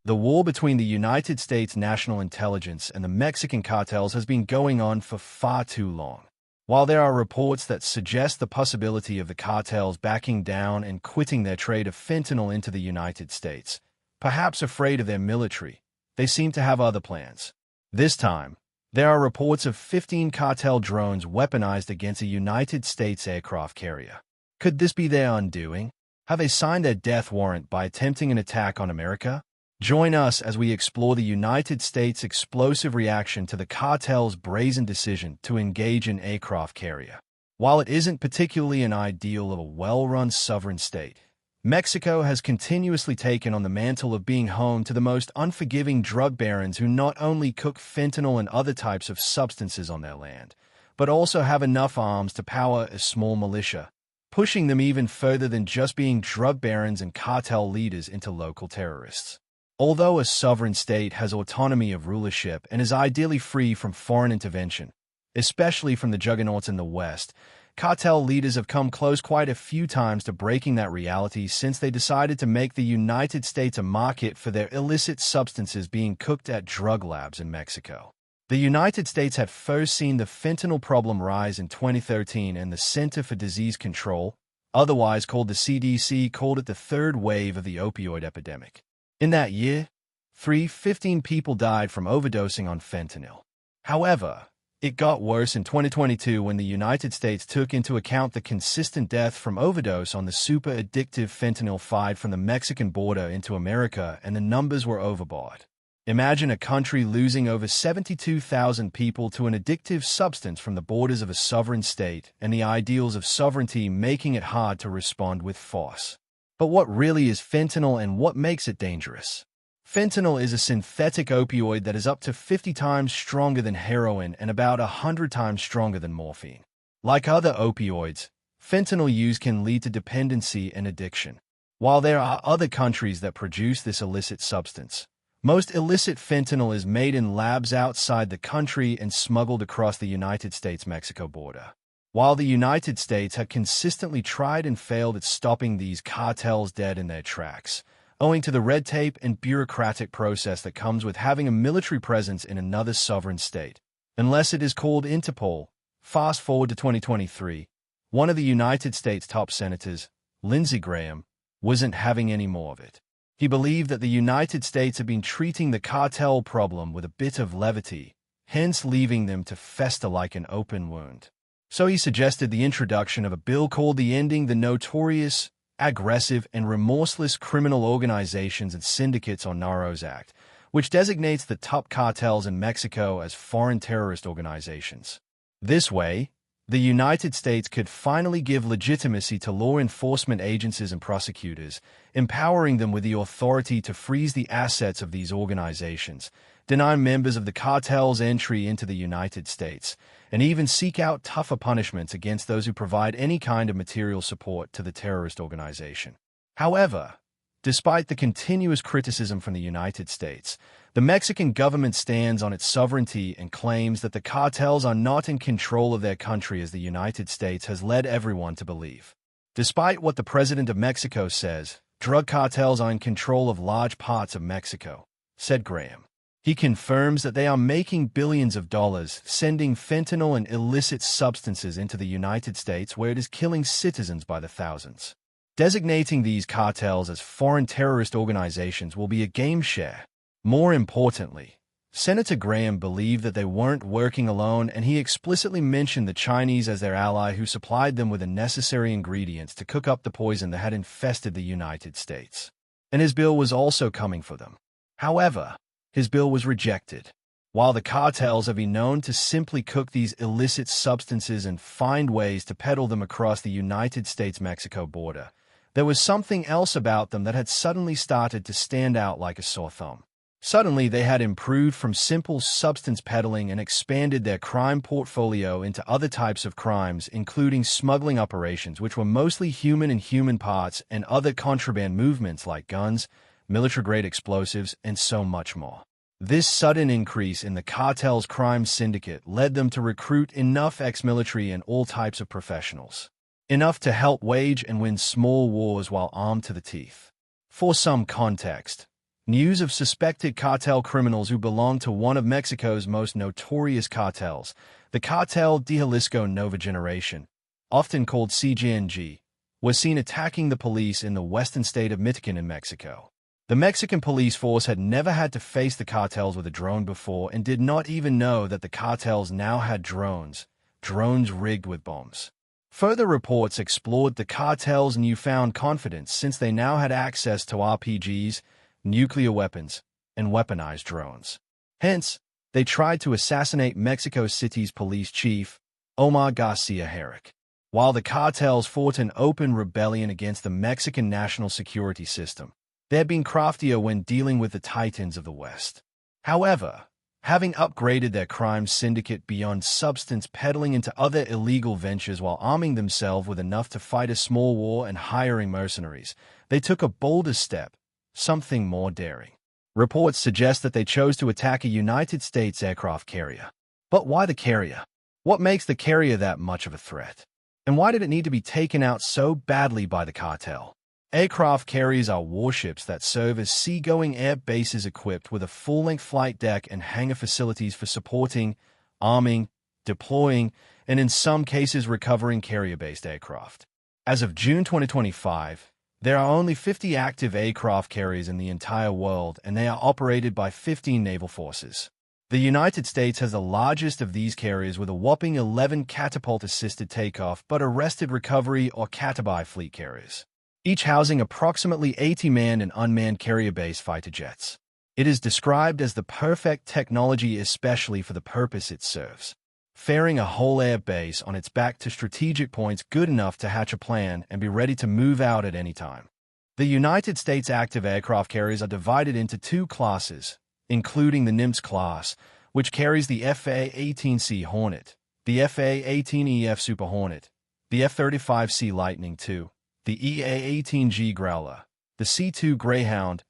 The war between the United States National Intelligence and the Mexican cartels has been going on for far too long. While there are reports that suggest the possibility of the cartels backing down and quitting their trade of fentanyl into the United States, perhaps afraid of their military, they seem to have other plans. This time, there are reports of 15 cartel drones weaponized against a United States aircraft carrier. Could this be their undoing? Have they signed their death warrant by attempting an attack on America? Join us as we explore the United States' explosive reaction to the cartel's brazen decision to engage an aircraft carrier. While it isn't particularly an ideal of a well-run sovereign state, Mexico has continuously taken on the mantle of being home to the most unforgiving drug barons who not only cook fentanyl and other types of substances on their land, but also have enough arms to power a small militia, pushing them even further than just being drug barons and cartel leaders into local terrorists. Although a sovereign state has autonomy of rulership and is ideally free from foreign intervention, especially from the juggernauts in the West, cartel leaders have come close quite a few times to breaking that reality since they decided to make the United States a market for their illicit substances being cooked at drug labs in Mexico. The United States had first seen the fentanyl problem rise in 2013, and the Center for Disease Control, otherwise called the CDC, called it the third wave of the opioid epidemic. In that year, 15 people died from overdosing on fentanyl. However, it got worse in 2022 when the United States took into account the consistent death from overdose on the super addictive fentanyl fied from the Mexican border into America, and the numbers were overboard. Imagine a country losing over 72,000 people to an addictive substance from the borders of a sovereign state, and the ideals of sovereignty making it hard to respond with force. But what really is fentanyl and what makes it dangerous? Fentanyl is a synthetic opioid that is up to 50 times stronger than heroin and about 100 times stronger than morphine. Like other opioids, fentanyl use can lead to dependency and addiction. While there are other countries that produce this illicit substance, most illicit fentanyl is made in labs outside the country and smuggled across the United States-Mexico border. While the United States had consistently tried and failed at stopping these cartels dead in their tracks, owing to the red tape and bureaucratic process that comes with having a military presence in another sovereign state, unless it is called Interpol. Fast forward to 2023, one of the United States' top senators, Lindsey Graham, wasn't having any more of it. He believed that the United States had been treating the cartel problem with a bit of levity, hence leaving them to fester like an open wound. So he suggested the introduction of a bill called the Ending the Notorious, Aggressive, and Remorseless Criminal Organizations and Syndicates or NAROS Act, which designates the top cartels in Mexico as foreign terrorist organizations. This way, the United States could finally give legitimacy to law enforcement agencies and prosecutors, empowering them with the authority to freeze the assets of these organizations, deny members of the cartels entry into the United States, and even seek out tougher punishments against those who provide any kind of material support to the terrorist organization. However, despite the continuous criticism from the United States, the Mexican government stands on its sovereignty and claims that the cartels are not in control of their country as the United States has led everyone to believe. Despite what the president of Mexico says, drug cartels are in control of large parts of Mexico, said Graham. He confirms that they are making billions of dollars sending fentanyl and illicit substances into the United States where it is killing citizens by the thousands. Designating these cartels as foreign terrorist organizations will be a game share. More importantly, Senator Graham believed that they weren't working alone, and he explicitly mentioned the Chinese as their ally who supplied them with the necessary ingredients to cook up the poison that had infested the United States. And his bill was also coming for them. However, his bill was rejected. While the cartels have been known to simply cook these illicit substances and find ways to peddle them across the United States-Mexico border, there was something else about them that had suddenly started to stand out like a sore thumb. Suddenly, they had improved from simple substance peddling and expanded their crime portfolio into other types of crimes, including smuggling operations, which were mostly human and human parts, and other contraband movements like guns, military-grade explosives, and so much more. This sudden increase in the cartel's crime syndicate led them to recruit enough ex-military and all types of professionals, enough to help wage and win small wars while armed to the teeth. For some context, News of suspected cartel criminals who belong to one of Mexico's most notorious cartels, the Cartel de Jalisco Nova Generation, often called CGNG, was seen attacking the police in the western state of Michoacán in Mexico. The Mexican police force had never had to face the cartels with a drone before and did not even know that the cartels now had drones rigged with bombs. Further reports explored the cartel's newfound confidence since they now had access to RPGs, nuclear weapons, and weaponized drones. Hence, they tried to assassinate Mexico City's police chief, Omar Garcia Herrick. While the cartels fought an open rebellion against the Mexican national security system, they had been craftier when dealing with the titans of the West. However, having upgraded their crime syndicate beyond substance peddling into other illegal ventures while arming themselves with enough to fight a small war and hiring mercenaries, they took a bolder step, something more daring. Reports suggest that they chose to attack a United States aircraft carrier. But why the carrier? What makes the carrier that much of a threat? And why did it need to be taken out so badly by the cartel? Aircraft carriers are warships that serve as seagoing air bases equipped with a full-length flight deck and hangar facilities for supporting, arming, deploying, and in some cases recovering carrier-based aircraft. As of June 2025, there are only 50 active aircraft carriers in the entire world, and they are operated by 15 naval forces. The United States has the largest of these carriers with a whopping 11 catapult-assisted takeoff but arrested recovery or cataby fleet carriers, each housing approximately 80 manned and unmanned carrier-based fighter jets. It is described as the perfect technology especially for the purpose it serves, ferrying a whole air base on its back to strategic points good enough to hatch a plan and be ready to move out at any time. The United States active aircraft carriers are divided into two classes, including the Nimitz class, which carries the F/A-18C Hornet, the F/A-18EF Super Hornet, the F-35C Lightning II, the EA-18G Growler, the C-2 Greyhound,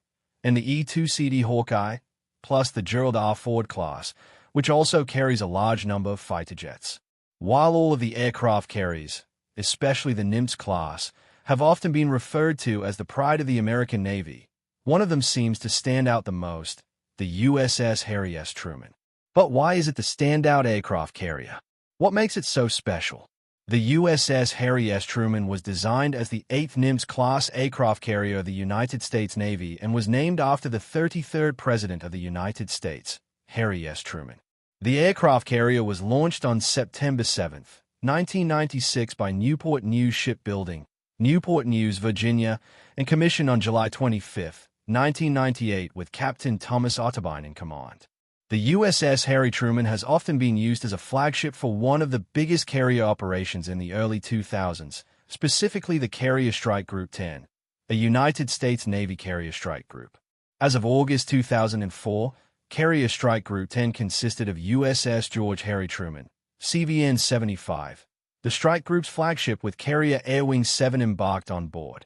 and the E-2CD Hawkeye, plus the Gerald R. Ford class, which also carries a large number of fighter jets. While all of the aircraft carriers, especially the Nimitz class, have often been referred to as the pride of the American Navy, one of them seems to stand out the most, the USS Harry S. Truman. But why is it the standout aircraft carrier? What makes it so special? The USS Harry S. Truman was designed as the 8th Nimitz-class aircraft carrier of the United States Navy and was named after the 33rd President of the United States, Harry S. Truman. The aircraft carrier was launched on September 7, 1996 by Newport News Shipbuilding, Newport News, Virginia, and commissioned on July 25, 1998 with Captain Thomas Otterbein in command. The USS Harry Truman has often been used as a flagship for one of the biggest carrier operations in the early 2000s, specifically the Carrier Strike Group 10, a United States Navy carrier strike group. As of August 2004, Carrier Strike Group 10 consisted of USS George Harry Truman, CVN-75, the strike group's flagship with carrier Air Wing 7 embarked on board,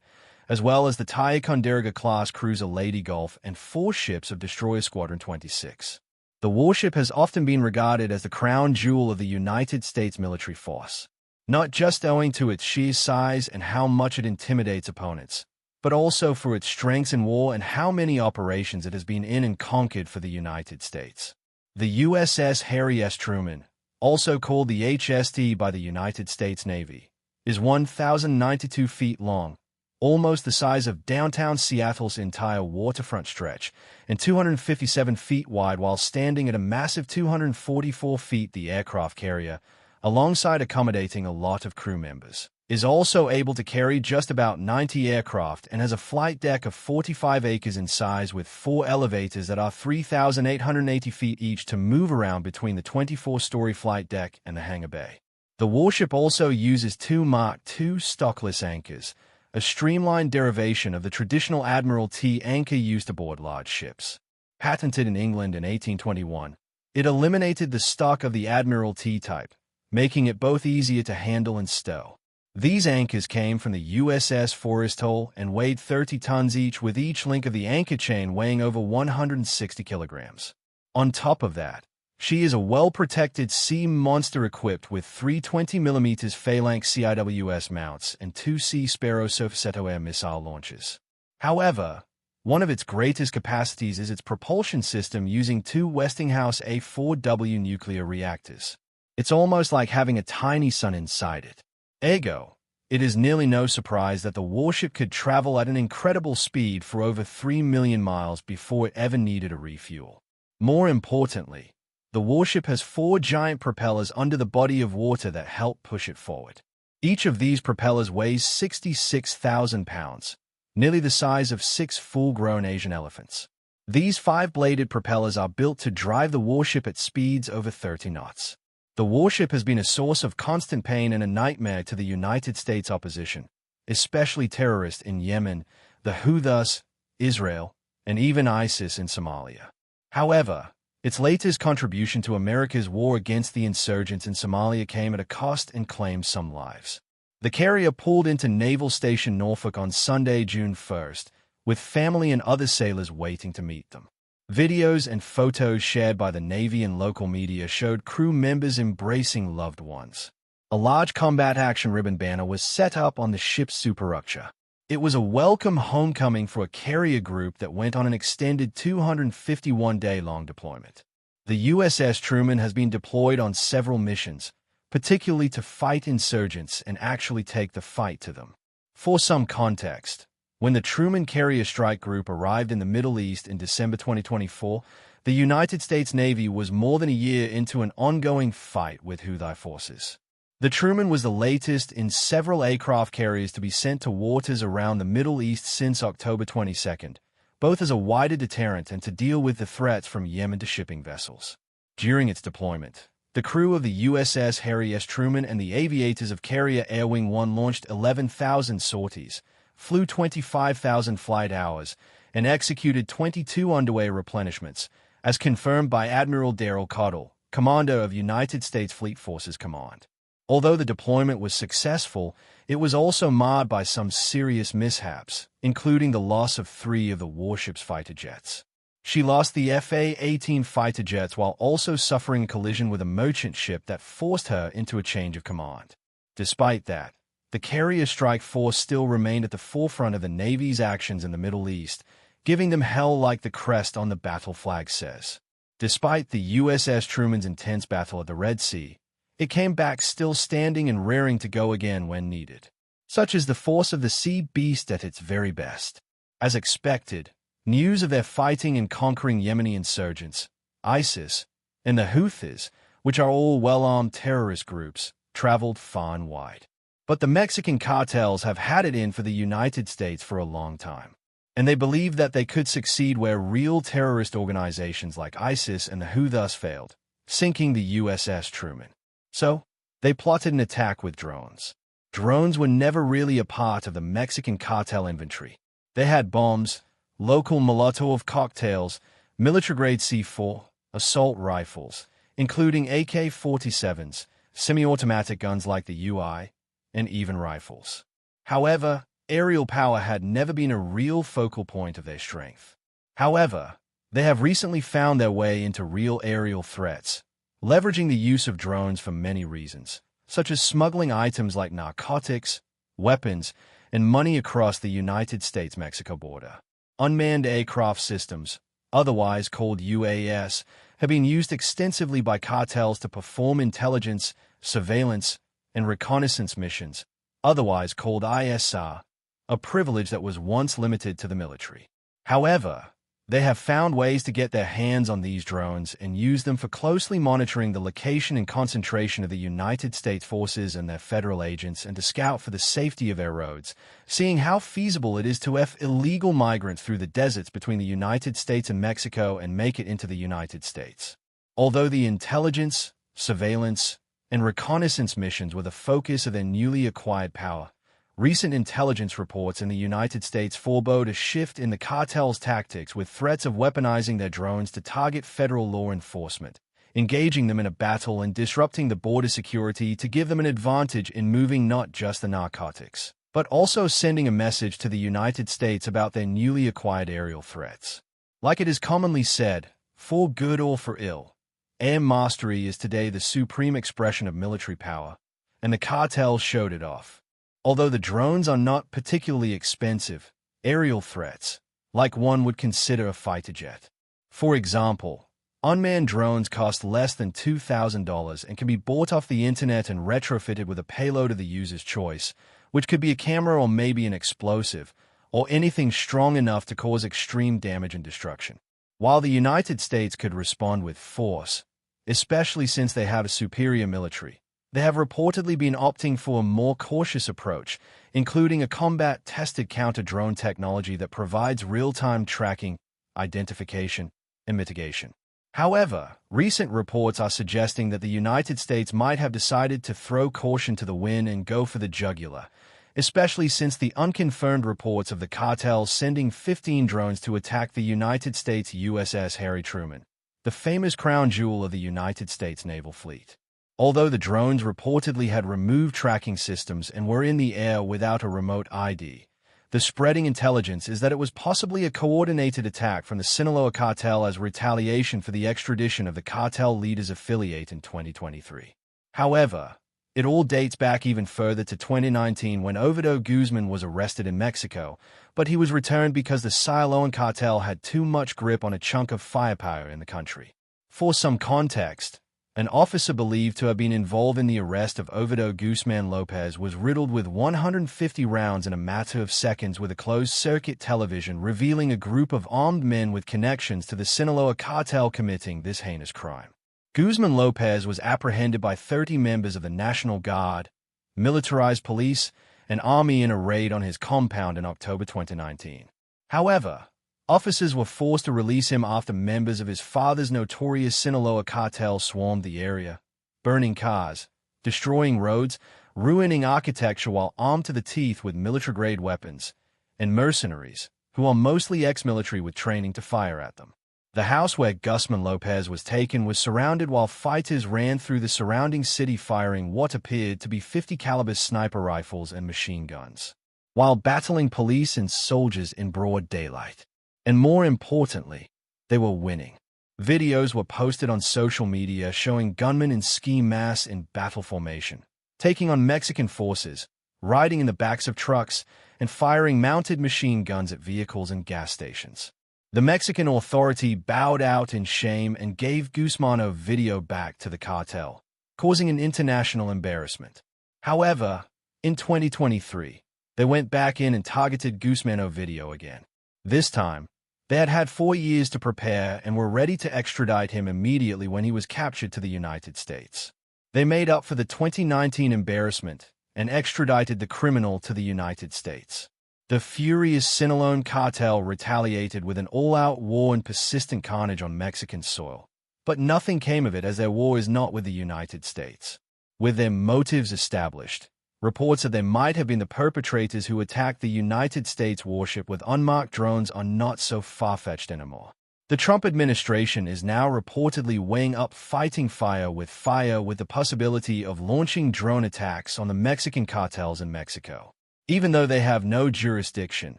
as well as the Ticonderoga-class cruiser Lady Gulf and 4 ships of Destroyer Squadron 26. The warship has often been regarded as the crown jewel of the United States military force, not just owing to its sheer size and how much it intimidates opponents, but also for its strengths in war and how many operations it has been in and conquered for the United States. The USS Harry S. Truman, also called the HST by the United States Navy, is 1,092 feet long, almost the size of downtown Seattle's entire waterfront stretch, and 257 feet wide while standing at a massive 244 feet. The aircraft carrier, alongside accommodating a lot of crew members, is also able to carry just about 90 aircraft and has a flight deck of 45 acres in size with 4 elevators that are 3,880 feet each to move around between the 24-story flight deck and the hangar bay. The warship also uses 2 Mark II stockless anchors, a streamlined derivation of the traditional Admiralty anchor used aboard large ships. Patented in England in 1821, it eliminated the stock of the Admiralty type, making it both easier to handle and stow. These anchors came from the USS Forest Hole and weighed 30 tons each, with each link of the anchor chain weighing over 160 kilograms. On top of that, she is a well-protected sea monster equipped with 3 20mm Phalanx CIWS mounts and 2 Sea Sparrow Surfaceto air missile launchers. However, One of its greatest capacities is its propulsion system using two Westinghouse A4W nuclear reactors. It's almost like having a tiny sun inside it. Ergo, it is nearly no surprise that the warship could travel at an incredible speed for over 3 million miles before it ever needed a refuel. More importantly, the warship has 4 giant propellers under the body of water that help push it forward. Each of these propellers weighs 66,000 pounds, nearly the size of 6 full-grown Asian elephants. These 5-bladed propellers are built to drive the warship at speeds over 30 knots. The warship has been a source of constant pain and a nightmare to the United States opposition, especially terrorists in Yemen, the Houthis, Israel, and even ISIS in Somalia. However, its latest contribution to America's war against the insurgents in Somalia came at a cost and claimed some lives. The carrier pulled into Naval Station Norfolk on Sunday, June 1st, with family and other sailors waiting to meet them. Videos and photos shared by the Navy and local media showed crew members embracing loved ones. A large combat action ribbon banner was set up on the ship's superstructure. It was a welcome homecoming for a carrier group that went on an extended 251-day-long deployment. The USS Truman has been deployed on several missions, particularly to fight insurgents and actually take the fight to them. For some context, when the Truman Carrier Strike Group arrived in the Middle East in December 2024, the United States Navy was more than a year into an ongoing fight with Houthi forces. The Truman was the latest in several aircraft carriers to be sent to waters around the Middle East since October 22, both as a wider deterrent and to deal with the threats from Yemen to shipping vessels. During its deployment, the crew of the USS Harry S. Truman and the aviators of Carrier Air Wing 1 launched 11,000 sorties, flew 25,000 flight hours, and executed 22 underway replenishments, as confirmed by Admiral Daryl Cottle, commander of United States Fleet Forces Command. Although the deployment was successful, it was also marred by some serious mishaps, including the loss of 3 of the warship's fighter jets. She lost the FA-18 fighter jets while also suffering a collision with a merchant ship that forced her into a change of command. Despite that, the Carrier Strike Force still remained at the forefront of the Navy's actions in the Middle East, giving them hell like the crest on the battle flag says. Despite the USS Truman's intense battle at the Red Sea, it came back still standing and raring to go again when needed. Such is the force of the sea beast at its very best. As expected, news of their fighting and conquering Yemeni insurgents, ISIS, and the Houthis, which are all well-armed terrorist groups, traveled far and wide. But the Mexican cartels have had it in for the United States for a long time, and they believe that they could succeed where real terrorist organizations like ISIS and the Houthis failed, sinking the USS Truman. So, they plotted an attack with drones. Drones were never really a part of the Mexican cartel inventory. They had bombs, local Molotov cocktails, military-grade C4, assault rifles, including AK-47s, semi-automatic guns like the UI, and even rifles. However, aerial power had never been a real focal point of their strength. However, they have recently found their way into real aerial threats, leveraging the use of drones for many reasons, such as smuggling items like narcotics, weapons, and money across the United States-Mexico border. Unmanned aircraft systems, otherwise called UAS, have been used extensively by cartels to perform intelligence, surveillance, and reconnaissance missions, otherwise called ISR, a privilege that was once limited to the military. However, they have found ways to get their hands on these drones and use them for closely monitoring the location and concentration of the United States forces and their federal agents and to scout for the safety of their roads, seeing how feasible it is to illegal migrants through the deserts between the United States and Mexico and make it into the United States. Although the intelligence, surveillance, and reconnaissance missions were the focus of their newly acquired power, recent intelligence reports in the United States forebode a shift in the cartel's tactics with threats of weaponizing their drones to target federal law enforcement, engaging them in a battle and disrupting the border security to give them an advantage in moving not just the narcotics, but also sending a message to the United States about their newly acquired aerial threats. Like it is commonly said, for good or for ill, air mastery is today the supreme expression of military power, and the cartel showed it off. Although the drones are not particularly expensive, aerial threats, like one would consider a fighter jet. For example, unmanned drones cost less than $2,000 and can be bought off the internet and retrofitted with a payload of the user's choice, which could be a camera or maybe an explosive, or anything strong enough to cause extreme damage and destruction. While the United States could respond with force, especially since they have a superior military, they have reportedly been opting for a more cautious approach, including a combat-tested counter-drone technology that provides real-time tracking, identification, and mitigation. However, recent reports are suggesting that the United States might have decided to throw caution to the wind and go for the jugular, especially since the unconfirmed reports of the cartel sending 15 drones to attack the United States USS Harry Truman, the famous crown jewel of the United States naval fleet. Although the drones reportedly had removed tracking systems and were in the air without a remote ID, the spreading intelligence is that it was possibly a coordinated attack from the Sinaloa cartel as retaliation for the extradition of the cartel leader's affiliate in 2023. However, it all dates back even further to 2019 when Ovidio Guzman was arrested in Mexico, but he was returned because the Sinaloan cartel had too much grip on a chunk of firepower in the country. For some context, an officer believed to have been involved in the arrest of Ovidio Guzman Lopez was riddled with 150 rounds in a matter of seconds with a closed-circuit television revealing a group of armed men with connections to the Sinaloa cartel committing this heinous crime. Guzman Lopez was apprehended by 30 members of the National Guard, militarized police, and army in a raid on his compound in October 2019. However, officers were forced to release him after members of his father's notorious Sinaloa cartel swarmed the area, burning cars, destroying roads, ruining architecture while armed to the teeth with military-grade weapons, and mercenaries, who are mostly ex-military with training to fire at them. The house where Guzman Lopez was taken was surrounded while fighters ran through the surrounding city firing what appeared to be 50-caliber sniper rifles and machine guns, while battling police and soldiers in broad daylight. And more importantly, they were winning. Videos were posted on social media showing gunmen in ski masks in battle formation, taking on Mexican forces, riding in the backs of trucks, and firing mounted machine guns at vehicles and gas stations. The Mexican authority bowed out in shame and gave Guzman's video back to the cartel, causing an international embarrassment. However, in 2023, they went back in and targeted Guzman's video again. This time, they had had 4 years to prepare and were ready to extradite him immediately when he was captured to the United States. They made up for the 2019 embarrassment and extradited the criminal to the United States. The furious Sinaloan cartel retaliated with an all-out war and persistent carnage on Mexican soil, but nothing came of it as their war is not with the United States. With their motives established, reports that they might have been the perpetrators who attacked the United States warship with unmarked drones are not so far-fetched anymore. The Trump administration is now reportedly weighing up fighting fire with the possibility of launching drone attacks on the Mexican cartels in Mexico. Even though they have no jurisdiction,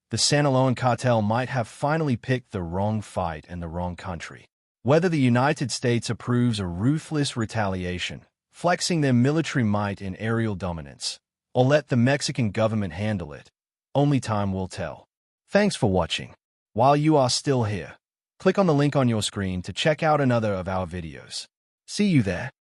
the Sinaloan cartel might have finally picked the wrong fight and the wrong country. Whether the United States approves a ruthless retaliation, flexing their military might in aerial dominance, or let the Mexican government handle it, only time will tell. Thanks for watching. While you are still here, click on the link on your screen to check out another of our videos. See you there.